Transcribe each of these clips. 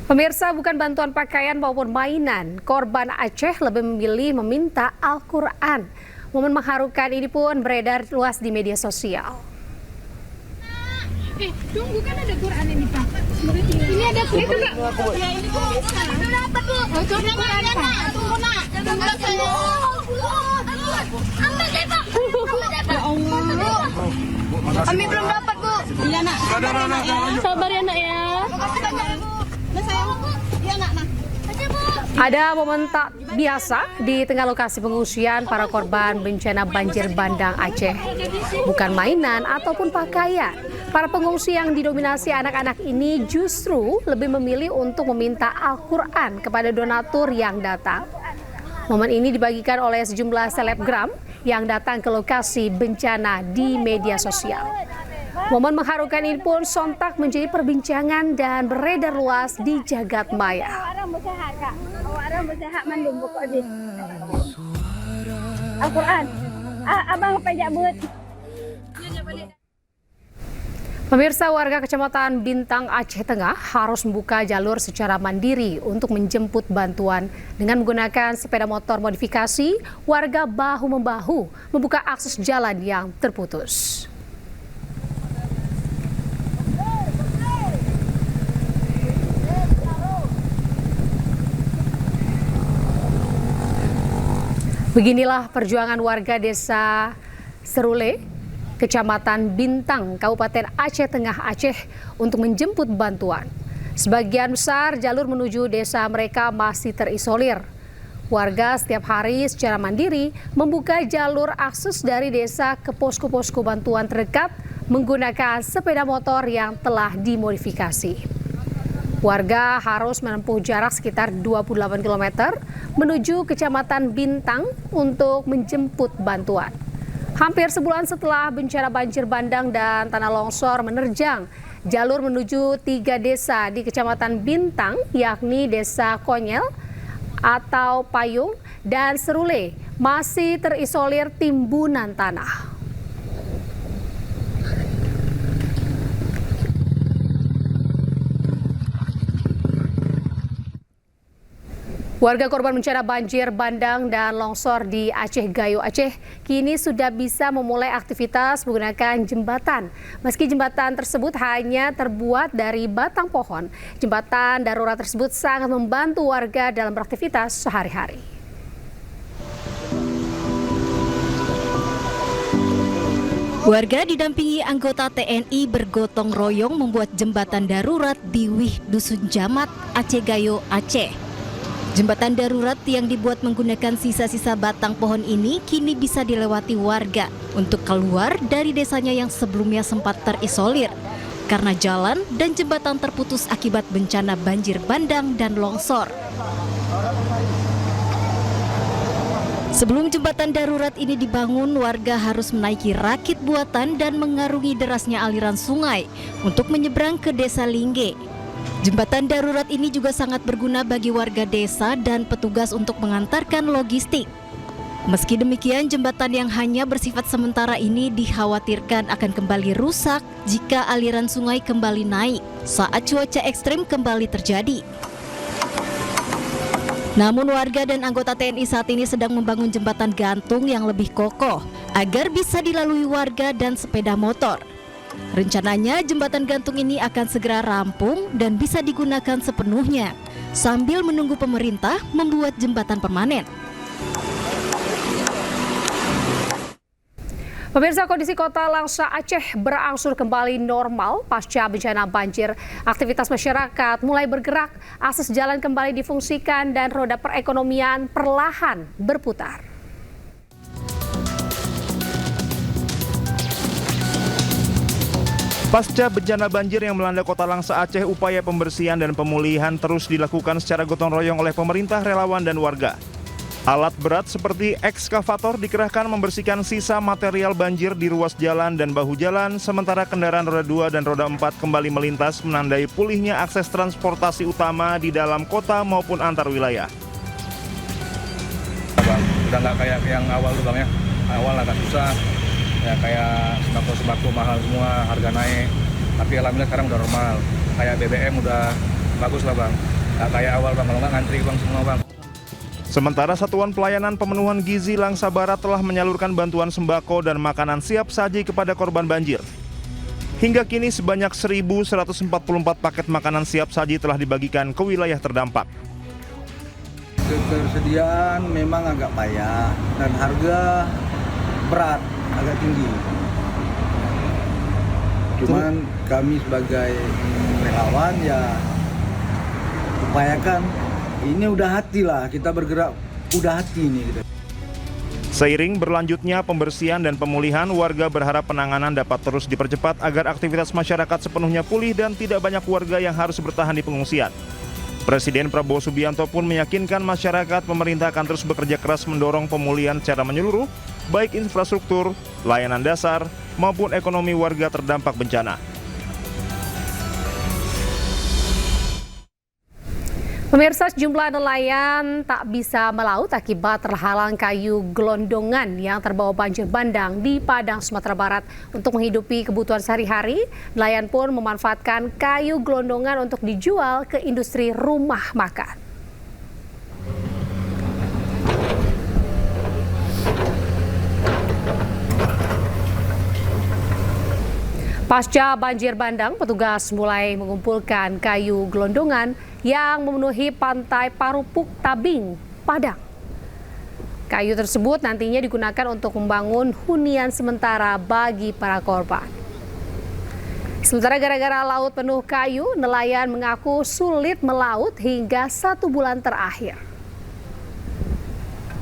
Pemirsa, bukan bantuan pakaian maupun mainan, korban Aceh lebih memilih meminta Al-Quran. Momen mengharukan ini pun beredar luas di media sosial. Tunggu, kan ada Quran ini, Pak. Ini ada Quran. Ya, ini dapat, Bu. Quran, Pak. Tunggu, Nak. Ambil deh, Pak. Ya Allah. Kami belum dapat, Bu. Iya, Nak. Sabar ya, Nak ya. Makasih banyak, Bu. Nah, sayang. Iya, Nak. Ada momen tak biasa di tengah lokasi pengungsian para korban bencana banjir bandang Aceh. Bukan mainan ataupun pakaian. Para pengungsi yang didominasi anak-anak ini justru lebih memilih untuk meminta Al-Quran kepada donatur yang datang. Momen ini dibagikan oleh sejumlah selebgram yang datang ke lokasi bencana di media sosial. Momen mengharukan ini pun sontak menjadi perbincangan dan beredar luas di jagat maya. Al-Quran. Abang pajak buat. Pemirsa, warga Kecamatan Bintang Aceh Tengah harus membuka jalur secara mandiri untuk menjemput bantuan. Dengan menggunakan sepeda motor modifikasi, warga bahu-membahu membuka akses jalan yang terputus. Beginilah perjuangan warga desa Serule, Kecamatan Bintang, Kabupaten Aceh Tengah, Aceh untuk menjemput bantuan. Sebagian besar jalur menuju desa mereka masih terisolir. Warga setiap hari secara mandiri membuka jalur akses dari desa ke posko-posko bantuan terdekat menggunakan sepeda motor yang telah dimodifikasi. Warga harus menempuh jarak sekitar 28 km menuju Kecamatan Bintang untuk menjemput bantuan. Hampir sebulan setelah bencana banjir bandang dan tanah longsor menerjang jalur menuju 3 desa di Kecamatan Bintang, yakni Desa Konyel atau Payung dan Serule, masih terisolir timbunan tanah. Warga korban bencana banjir bandang dan longsor di Aceh Gayo, Aceh kini sudah bisa memulai aktivitas menggunakan jembatan. Meski jembatan tersebut hanya terbuat dari batang pohon, jembatan darurat tersebut sangat membantu warga dalam beraktivitas sehari-hari. Warga didampingi anggota TNI bergotong royong membuat jembatan darurat di Wih Dusun Jamat, Aceh Gayo, Aceh. Jembatan darurat yang dibuat menggunakan sisa-sisa batang pohon ini kini bisa dilewati warga untuk keluar dari desanya yang sebelumnya sempat terisolir karena jalan dan jembatan terputus akibat bencana banjir bandang dan longsor. Sebelum jembatan darurat ini dibangun, warga harus menaiki rakit buatan dan mengarungi derasnya aliran sungai untuk menyeberang ke Desa Lingge. Jembatan darurat ini juga sangat berguna bagi warga desa dan petugas untuk mengantarkan logistik. Meski demikian, jembatan yang hanya bersifat sementara ini dikhawatirkan akan kembali rusak jika aliran sungai kembali naik saat cuaca ekstrim kembali terjadi. Namun warga dan anggota TNI saat ini sedang membangun jembatan gantung yang lebih kokoh agar bisa dilalui warga dan sepeda motor. Rencananya jembatan gantung ini akan segera rampung dan bisa digunakan sepenuhnya sambil menunggu pemerintah membuat jembatan permanen. Pemirsa, kondisi kota Langsa Aceh berangsur kembali normal pasca bencana banjir. Aktivitas masyarakat mulai bergerak, akses jalan kembali difungsikan dan roda perekonomian perlahan berputar. Pasca bencana banjir yang melanda kota Langsa Aceh, upaya pembersihan dan pemulihan terus dilakukan secara gotong royong oleh pemerintah, relawan, dan warga. Alat berat seperti ekskavator dikerahkan membersihkan sisa material banjir di ruas jalan dan bahu jalan, sementara kendaraan roda 2 dan roda 4 kembali melintas menandai pulihnya akses transportasi utama di dalam kota maupun antar wilayah. Bang, udah nggak kayak yang awal tuh Bang ya, awal agak susah. Ya kayak sembako mahal semua, harga naik. Tapi alhamdulillah sekarang udah normal. Kayak BBM udah bagus lah Bang. Nggak kayak awal bang, kalau nggak ngantri bang semua bang. Sementara Satuan Pelayanan Pemenuhan Gizi Langsa Barat telah menyalurkan bantuan sembako dan makanan siap saji kepada korban banjir. Hingga kini sebanyak 1.144 paket makanan siap saji telah dibagikan ke wilayah terdampak. Ketersediaan memang agak payah dan harga berat, agak tinggi. Cuman kami sebagai relawan ya upayakan, ini udah hati lah, kita bergerak udah hati ini gitu. Seiring berlanjutnya pembersihan dan pemulihan, warga berharap penanganan dapat terus dipercepat agar aktivitas masyarakat sepenuhnya pulih dan tidak banyak warga yang harus bertahan di pengungsian. Presiden Prabowo Subianto pun meyakinkan masyarakat pemerintah akan terus bekerja keras mendorong pemulihan secara menyeluruh, baik infrastruktur, layanan dasar, maupun ekonomi warga terdampak bencana. Pemirsa, sejumlah nelayan tak bisa melaut akibat terhalang kayu gelondongan yang terbawa banjir bandang di Padang, Sumatera Barat. Untuk menghidupi kebutuhan sehari-hari, nelayan pun memanfaatkan kayu gelondongan untuk dijual ke industri rumah makan. Pasca banjir bandang, petugas mulai mengumpulkan kayu gelondongan yang memenuhi pantai Parupuk Tabing, Padang. Kayu tersebut nantinya digunakan untuk membangun hunian sementara bagi para korban. Sementara gara-gara laut penuh kayu, nelayan mengaku sulit melaut hingga 1 bulan terakhir.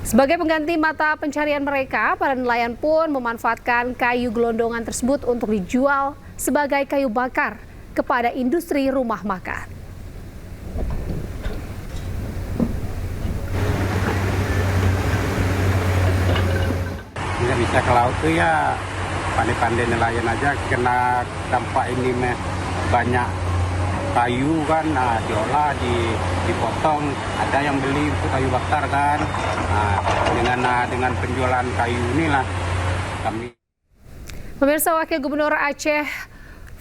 Sebagai pengganti mata pencarian mereka, para nelayan pun memanfaatkan kayu gelondongan tersebut untuk dijual sebagai kayu bakar kepada industri rumah makan. Nggak bisa ke laut tuh ya pandai-pandai nelayan aja, kena dampak ini banyak kayu kan, nah, diolah, dipotong, ada yang beli itu kayu bakar kan. Nah, dengan penjualan kayu inilah kami. Pemirsa, Wakil Gubernur Aceh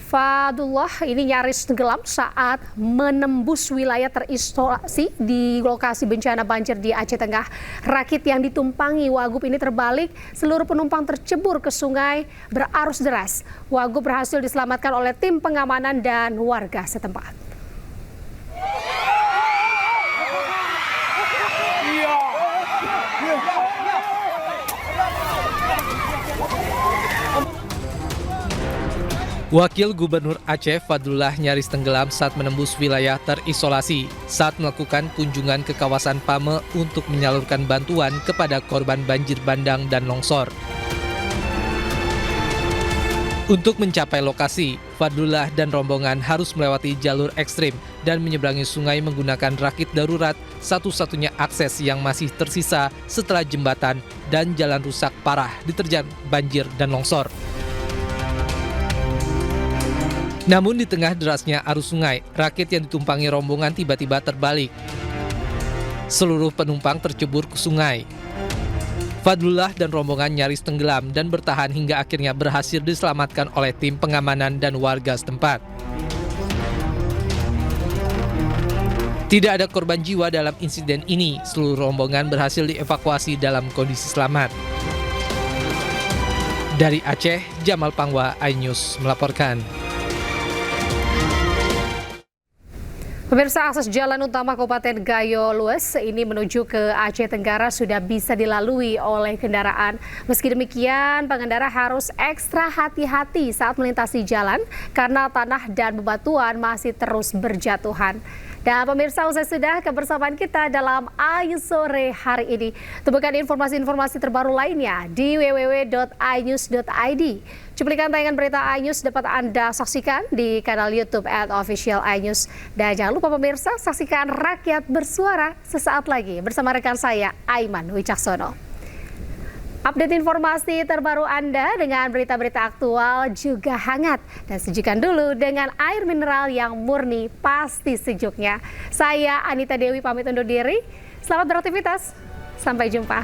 Fadullah ini nyaris tenggelam saat menembus wilayah terisolasi di lokasi bencana banjir di Aceh Tengah. Rakit yang ditumpangi Wagub ini terbalik, seluruh penumpang tercebur ke sungai berarus deras. Wagub berhasil diselamatkan oleh tim pengamanan dan warga setempat. Wakil Gubernur Aceh Fadlullah nyaris tenggelam saat menembus wilayah terisolasi saat melakukan kunjungan ke kawasan Pame untuk menyalurkan bantuan kepada korban banjir bandang dan longsor. Untuk mencapai lokasi, Fadlullah dan rombongan harus melewati jalur ekstrim dan menyeberangi sungai menggunakan rakit darurat, satu-satunya akses yang masih tersisa setelah jembatan dan jalan rusak parah diterjang banjir dan longsor. Namun di tengah derasnya arus sungai, rakit yang ditumpangi rombongan tiba-tiba terbalik. Seluruh penumpang tercebur ke sungai. Fadlullah dan rombongan nyaris tenggelam dan bertahan hingga akhirnya berhasil diselamatkan oleh tim pengamanan dan warga setempat. Tidak ada korban jiwa dalam insiden ini, seluruh rombongan berhasil dievakuasi dalam kondisi selamat. Dari Aceh, Jamal Pangwa, iNews melaporkan. Pemirsa, akses jalan utama Kabupaten Gayo Lues ini menuju ke Aceh Tenggara sudah bisa dilalui oleh kendaraan. Meski demikian, pengendara harus ekstra hati-hati saat melintasi jalan karena tanah dan bebatuan masih terus berjatuhan. Dan pemirsa, usai sudah kebersamaan kita dalam Ayu Sore hari ini. Temukan informasi-informasi terbaru lainnya di www.inews.id. Cuplikan tayangan berita iNews dapat Anda saksikan di kanal YouTube @official iNews. Dan jangan lupa pemirsa, saksikan Rakyat Bersuara sesaat lagi bersama rekan saya, Aiman Wicaksono. Update informasi terbaru Anda dengan berita-berita aktual juga hangat. Dan sajikan dulu dengan air mineral yang murni, pasti sejuknya. Saya Anita Dewi pamit undur diri. Selamat beraktivitas. Sampai jumpa.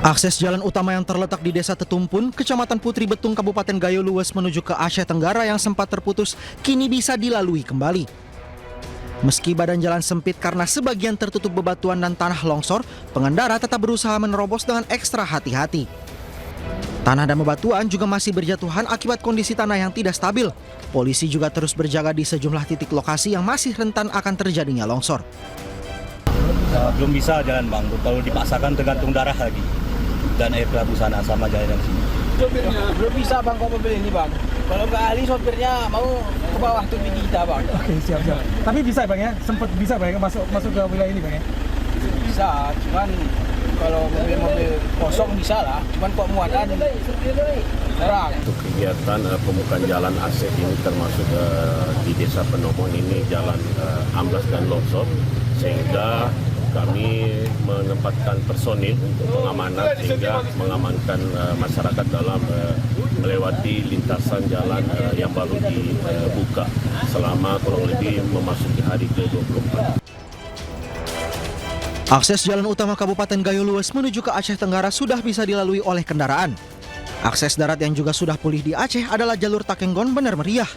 Akses jalan utama yang terletak di Desa Tetumpun, Kecamatan Putri Betung, Kabupaten Gayo Lues menuju ke Aceh Tenggara yang sempat terputus, kini bisa dilalui kembali. Meski badan jalan sempit karena sebagian tertutup bebatuan dan tanah longsor, pengendara tetap berusaha menerobos dengan ekstra hati-hati. Tanah dan bebatuan juga masih berjatuhan akibat kondisi tanah yang tidak stabil. Polisi juga terus berjaga di sejumlah titik lokasi yang masih rentan akan terjadinya longsor. Belum bisa jalan bang, kalau dipaksakan tergantung darah lagi dan air kelabu sana sama jalan sini. Sopirnya belum bisa bang kok mobil ini bang. Kalau nggak ahli sopirnya mau ke bawah tuh kita bang. Oke, siap. Tapi bisa bang ya, sempat bisa bang ya masuk ke wilayah ini bang ya? Bisa, cuman kalau mobil kosong bisa lah, cuman kok muatan kurang. Untuk kegiatan pembukaan jalan Aceh ini termasuk di Desa Penomon ini jalan amblas dan longsor, sehingga kami menempatkan personil untuk pengamanan sehingga mengamankan masyarakat dalam melewati lintasan jalan yang baru dibuka selama kurang lebih memasuki hari ke-24. Akses jalan utama Kabupaten Gayo Lues menuju ke Aceh Tenggara sudah bisa dilalui oleh kendaraan. Akses darat yang juga sudah pulih di Aceh adalah jalur Takenggon Benar Meriah.